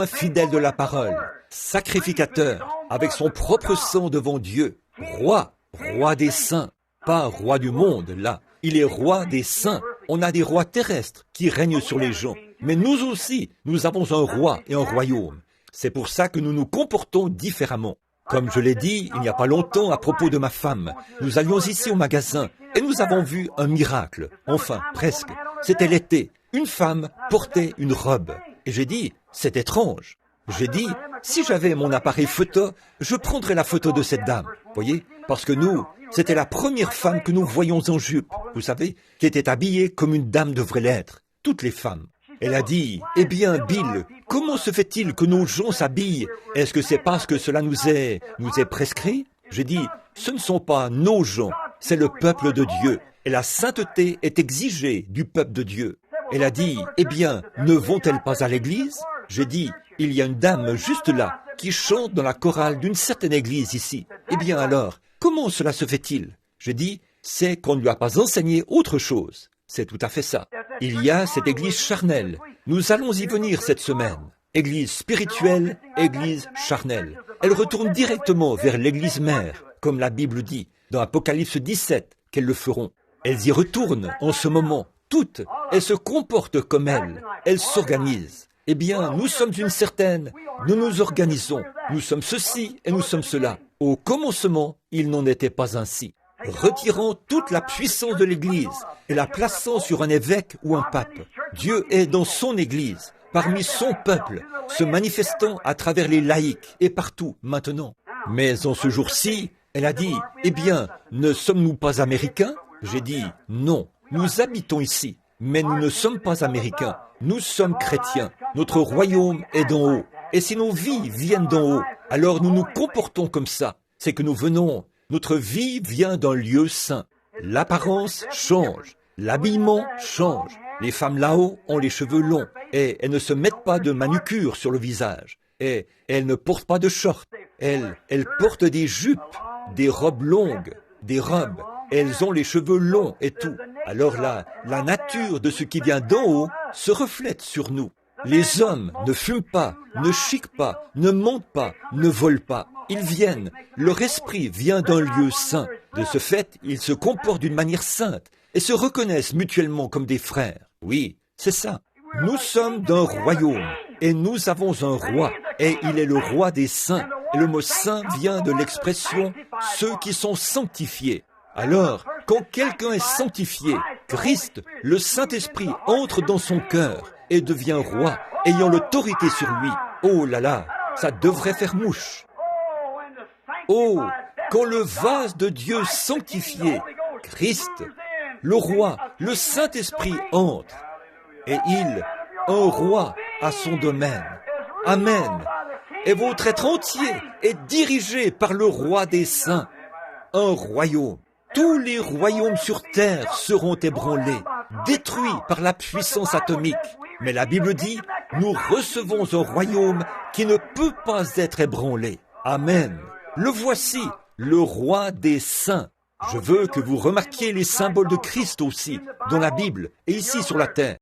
fidèle de la parole, sacrificateur, avec son propre sang devant Dieu, roi des saints, pas roi du monde, là. Il est roi des saints. On a des rois terrestres qui règnent sur les gens. Mais nous aussi, nous avons un roi et un royaume. C'est pour ça que nous nous comportons différemment. Comme je l'ai dit il n'y a pas longtemps à propos de ma femme, nous allions ici au magasin et nous avons vu un miracle. Enfin, presque. C'était l'été. Une femme portait une robe. Et j'ai dit, c'est étrange. J'ai dit, si j'avais mon appareil photo, je prendrais la photo de cette dame. Voyez? Parce que nous, c'était la première femme que nous voyions en jupe, vous savez, qui était habillée comme une dame devrait l'être. Toutes les femmes. Elle a dit, eh bien, Bill, comment se fait-il que nos gens s'habillent? Est-ce que c'est parce que cela nous est prescrit? J'ai dit, ce ne sont pas nos gens, c'est le peuple de Dieu. Et la sainteté est exigée du peuple de Dieu. Elle a dit, eh bien, ne vont-elles pas à l'église? J'ai dit, il y a une dame juste là, qui chante dans la chorale d'une certaine église ici. Eh bien alors, comment cela se fait-il? J'ai dit, c'est qu'on ne lui a pas enseigné autre chose. C'est tout à fait ça. Il y a cette église charnelle. Nous allons y venir cette semaine. Église spirituelle, église charnelle. Elle retourne directement vers l'église mère, comme la Bible dit, dans Apocalypse 17, qu'elles le feront. Elles y retournent en ce moment, toutes. Elles se comportent comme elles. Elles s'organisent. Eh bien, nous sommes une certaine. Nous nous organisons. Nous sommes ceci et nous sommes cela. Au commencement, il n'en était pas ainsi. Retirant toute la puissance de l'Église et la plaçant sur un évêque ou un pape. Dieu est dans son Église, parmi son peuple, se manifestant à travers les laïcs et partout maintenant. Mais en ce jour-ci, elle a dit, eh bien, ne sommes-nous pas américains? J'ai dit, non, nous habitons ici, mais nous ne sommes pas américains, nous sommes chrétiens, notre royaume est d'en haut. Et si nos vies viennent d'en haut, alors nous nous comportons comme ça, c'est que nous venons. Notre vie vient d'un lieu saint. L'apparence change, l'habillement change. Les femmes là-haut ont les cheveux longs et elles ne se mettent pas de manucure sur le visage. Et elles ne portent pas de shorts. Elles portent des jupes, des robes longues, des robes. Elles ont les cheveux longs et tout. Alors là, la nature de ce qui vient d'en haut se reflète sur nous. Les hommes ne fument pas, ne chiquent pas, ne mentent pas, ne volent pas. Ils viennent, leur esprit vient d'un lieu saint. De ce fait, ils se comportent d'une manière sainte et se reconnaissent mutuellement comme des frères. Oui, c'est ça. Nous sommes d'un royaume et nous avons un roi et il est le roi des saints. Et le mot saint vient de l'expression « ceux qui sont sanctifiés ». Alors, quand quelqu'un est sanctifié, Christ, le Saint-Esprit, entre dans son cœur et devient roi, ayant l'autorité sur lui. Oh là là, ça devrait faire mouche. Oh, quand le vase de Dieu sanctifié, Christ, le roi, le Saint-Esprit entre, et il, un roi, a son domaine. Amen. Et votre être entier est dirigé par le roi des saints, un royaume. Tous les royaumes sur terre seront ébranlés, détruits par la puissance atomique. Mais la Bible dit, nous recevons un royaume qui ne peut pas être ébranlé. Amen. Le voici, le roi des saints. Je veux que vous remarquiez les symboles de Christ aussi, dans la Bible et ici sur la terre.